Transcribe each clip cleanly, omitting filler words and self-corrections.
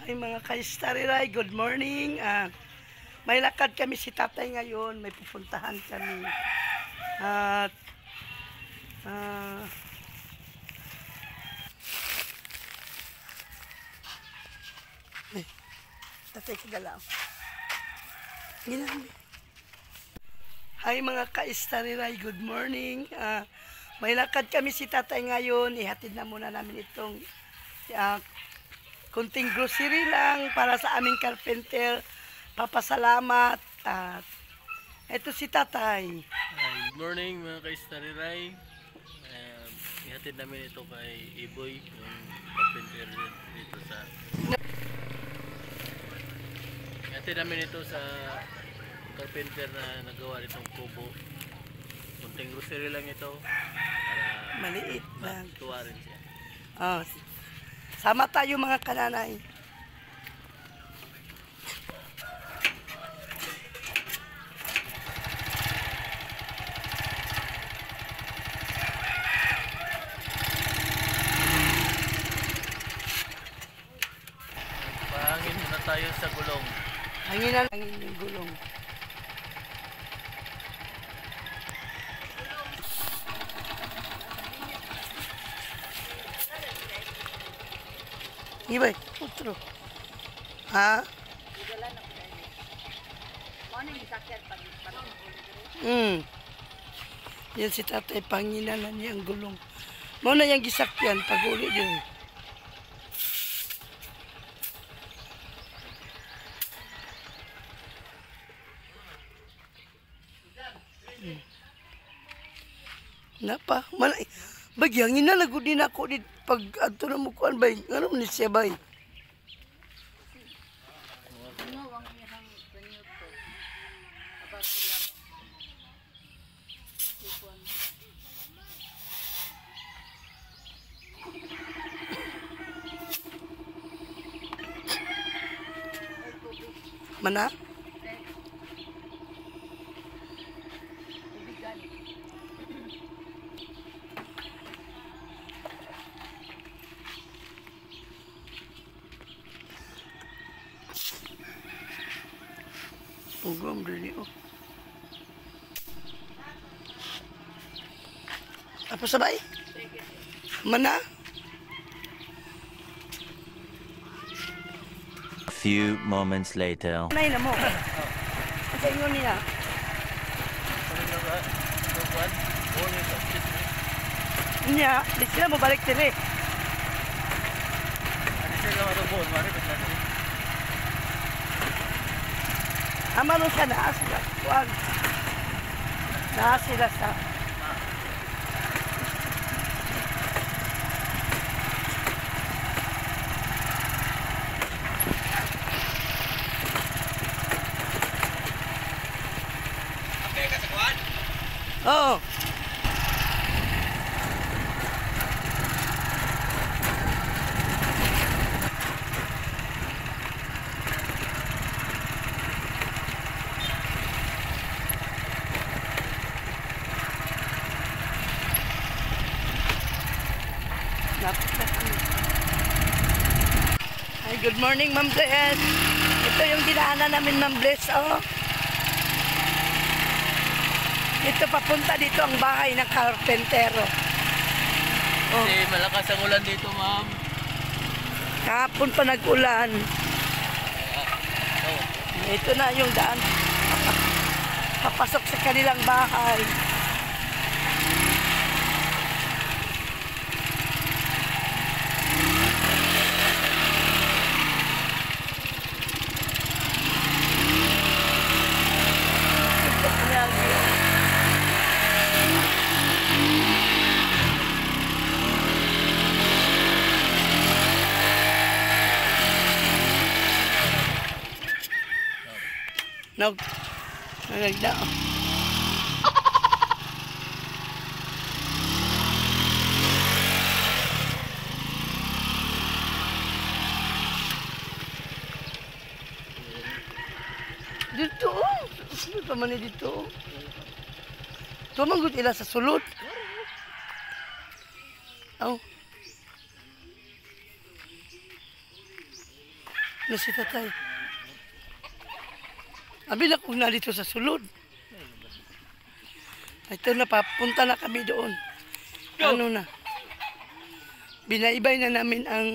Ay mga ka-Stariray, good morning. May lakad kami si tatay ngayon, may pupuntahan kami. At tatay kagalaw. Hi mga ka-Stariray, good morning. May lakad kami si tatay ngayon, ihatid na muna namin itong kunting grocery lang para sa aming carpenter. Papasalamat. At ito si tatay. Good morning mga ka-Stariray. Ihatid namin ito kay Iboy, yung carpenter dito sa... Ihatid namin ito sa carpenter na nagawa nitong kubo. Kunting grocery lang ito para Maliit lang. tuwa rin siya. Sama tayo mga kananay. Pahangin muna tayo sa gulong. Hanginan yung gulong. Ibay, otro. Ha? Yan si tatay, panginanan niya ang gulong. Muna yung gisakyan, pag-uli din. Napa, malay. Bagyangin na lago din ako dit pag ato na mukuan bay. Ano ni siya bay? Mana? Ugam dili oh. Apa sabay? Mana? A few moments later. Nay na mo. Sa inyo niya. Nya, di sila mo balik dire. Amano siya na sila. Kuan. Na sila sa Oo. Ay, good morning, Ma'am Bless. Ito yung dinaanan namin, Ma'am Bless, oh. Ito papunta dito ang bahay ng karpentero. Oh. Kasi malakas ang ulan dito, ma'am. Kahapon pa nag-ulan. Ito na yung daan. Papasok sa kanilang bahay. Nagda. Dito, sino pa man dito? Tumanggot ila sa sulod. Oh. Na si tatay. Abi na kung na dito sa sulod. Ito na, papunta na kami doon. Ano na? Binaibay na namin ang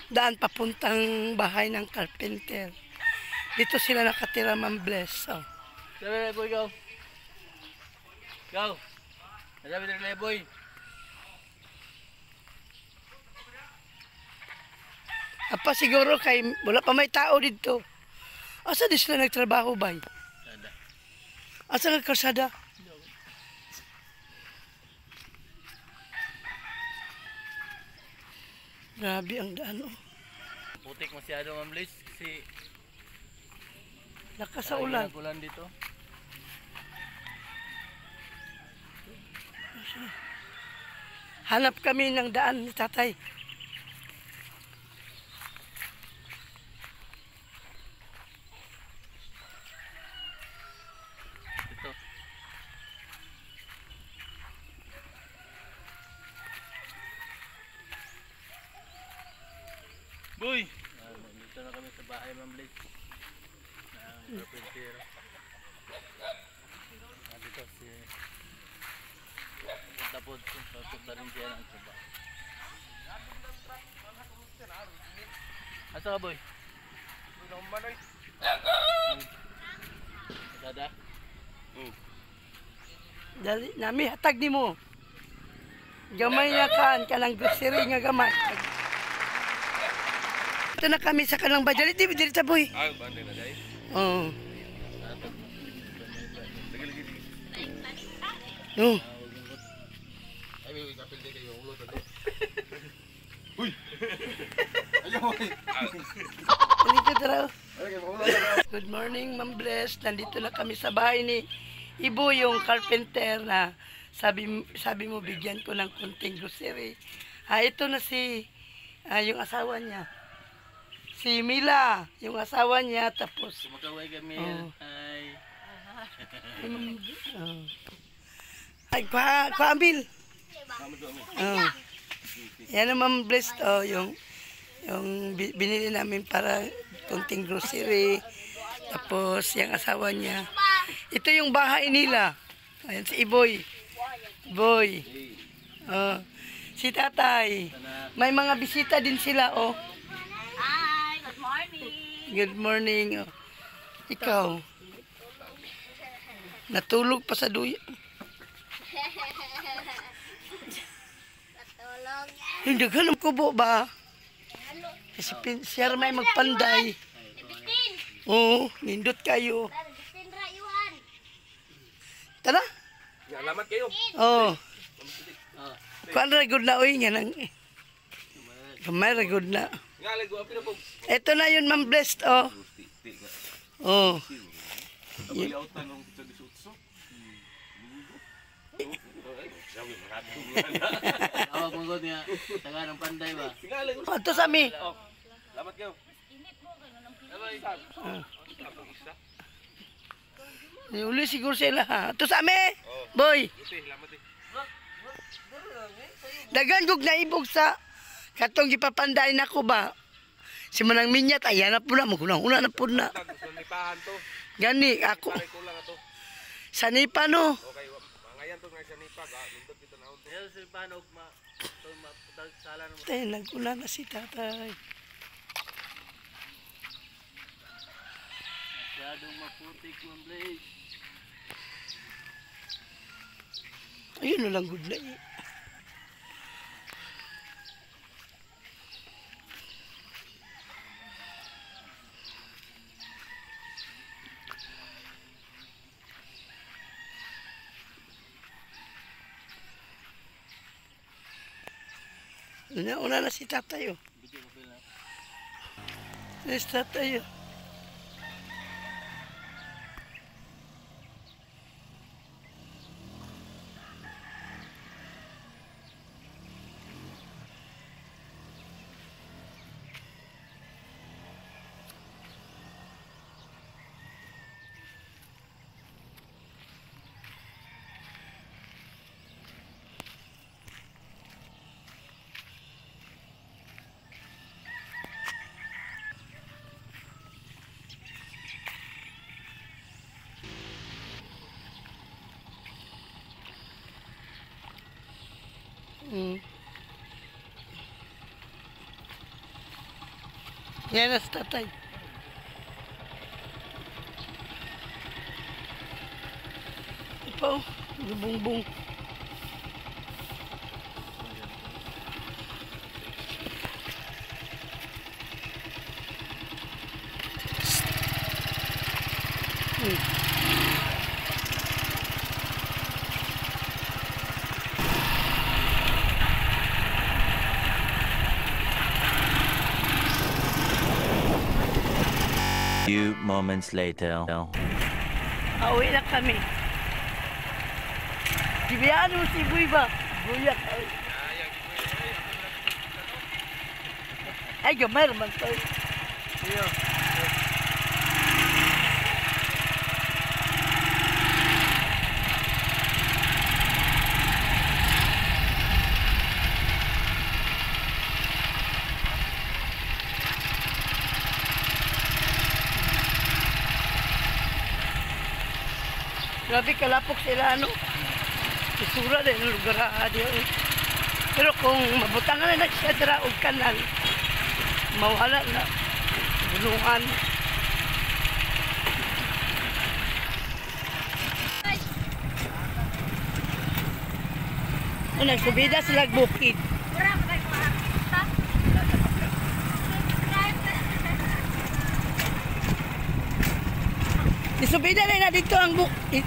daan papuntang bahay ng carpenter. Dito sila nakatira, Ma'am Bless. Oh. Sabi Leboy, go. Go. Sabi na Leboy. Apa siguro kay wala pa may tao dito. Asa di sila nagtrabaho ba? Sada. Asa nga kalsada? Grabe ang daan oh. Putik masyado, Ma'am Liz, kasi Lakas sa ulan. ulan dito. Hanap kami ng daan ni tatay. Ito. Boy! Dito na kami sa bahay, Ma'am Liz. Ang carpenter. Dito si... Tapos, punta rin siya ng trabaho. Asa ka, boy? Dada? Dali, nami hatag ni mo. Gamay na kanang grocery nga gamay. Ito na kami sa kanang bajalit. Di sa boy. Ah, bandai na dai. Oo. Oh. Ay, kapil di kayo ulo tadi. Uy. Ayo, uy. Dito tara. Ay, ulo. Good morning, Ma'am Bless. Nandito na kami sa bahay ni Ibo, yung carpenter na sabi mo bigyan ko ng konting grocery. Ito na si yung asawa niya. Si Mila, yung asawa niya, tapos Sumakaway kami. Oh. Ay. ay, Ambil. Oh. Yan ang Ma'am Bless, oh, yung binili namin para konting grocery. Tapos yung asawa niya. Ito yung bahay nila. Ayan si Iboy. Boy. Oh. Si tatay. May mga bisita din sila, oh. Hi, good morning. Good morning. Oh. Ikaw. Natulog pa sa duya. Patulog. Hindi ka ng kubo ba? Kasi siya may magpanday. Bitin. Oo, nindot kayo. Bitin ra Yuhan. Tara. Alamat kayo. Oo. Ah. Kuan ra gud na oy nga nang. Kamay ra gud na. Ngalay go apil po. Ito na yun, Ma'am Blessed, oh. Oh. Abay out tanong sa disutso. Sabi marato. Awag mo god niya. Taga ng panday ba? Ngalay go. Ito sa mi. Alamat kayo. Uli siguro sila, ha. Ito sa mi. Boy. Uti, alamat eh. Dagan gug na ibog sa katong gipapanday nako ba. Si manang minyat ayan na po na una na po na. Gusto ni pahan to. Gani ako. Pare ko lang ato. Sa nipa no. Okay, mangayan to nga siya ni pag. Nindot kita na unto. Kaya si panog sala naman. Tay naguna na si tatay. Masyadong maputik, Ma'am Blaze. Ayun na lang good na eh. Una na si tatay oh. Video ko pala. Si tatay oh. Mm. Yan na sa tatay. Ito, lubong-bong. Few moments later. Pauwi na kami. Sibiyaan mo si Buy ba? Buyak. Ay, gamay naman to. Iyo. Grabe kalapok sila, ano? Isura din ang lugar pero kung mabutangan na siya dira og kanal, mawala na bulungan. Nagsubida sila bukid. Isubida na dito ang bukid.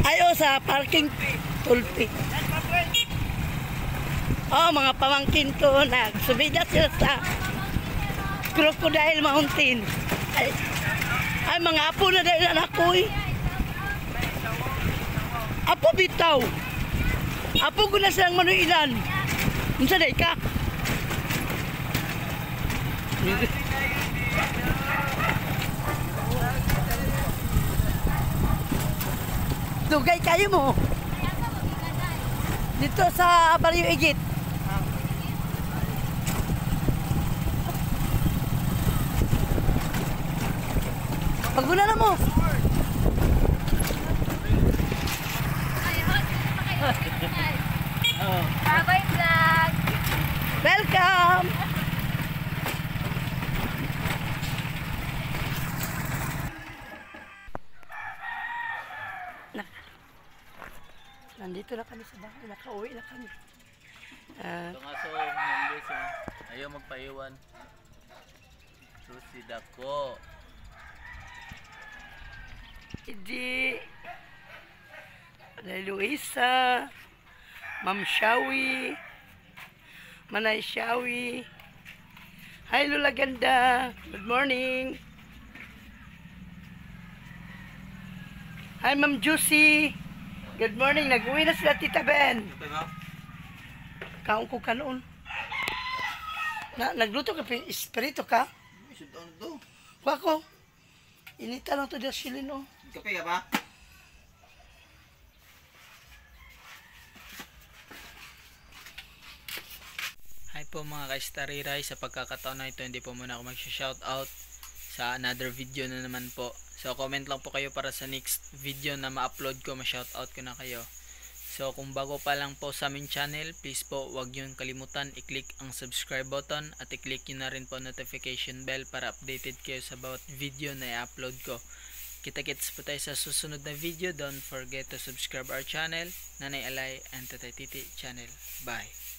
Ayo sa parking tulpi. Oh, mga pamangkin ko nagsubida sila sa Crocodile Mountain. Ay mga apo na dahil anak ko eh. Apo bitaw. Apo ko na silang manuilan. Unsa day ka? Dugay kayo mo. Dito sa Barrio Igit. Paguna na mo. Bye-bye vlog. Welcome. Nandito na kami sa bahay. Nakauwi na kami. Ito nga so, members, ayaw magpaiwan. Susi dako. Hindi. Manay Luisa. Ma'am Shawi. Manay Shawi. Hi Lola Ganda. Good morning. Hi Ma'am Juicy. Good morning. Nag-uwi na sila Tita Ben. Kaon ko kanoon. Nagluto ka, espiritu ka? Kuha ko. Inita lang to dyan silin, oh. Kape ka ba? Hi po mga ka-Starry sa pagkakataon na ito hindi po muna ako mag-shoutout sa another video na naman po. So comment lang po kayo para sa next video na ma-upload ko, ma-shoutout ko na kayo. So kung bago pa lang po sa aming channel, please po wag nyo kalimutan i-click ang subscribe button at i-click nyo na rin po notification bell para updated kayo sa bawat video na i-upload ko. Kita-kits po tayo sa susunod na video. Don't forget to subscribe our channel, Nanay Alay and Tatay Titi channel. Bye!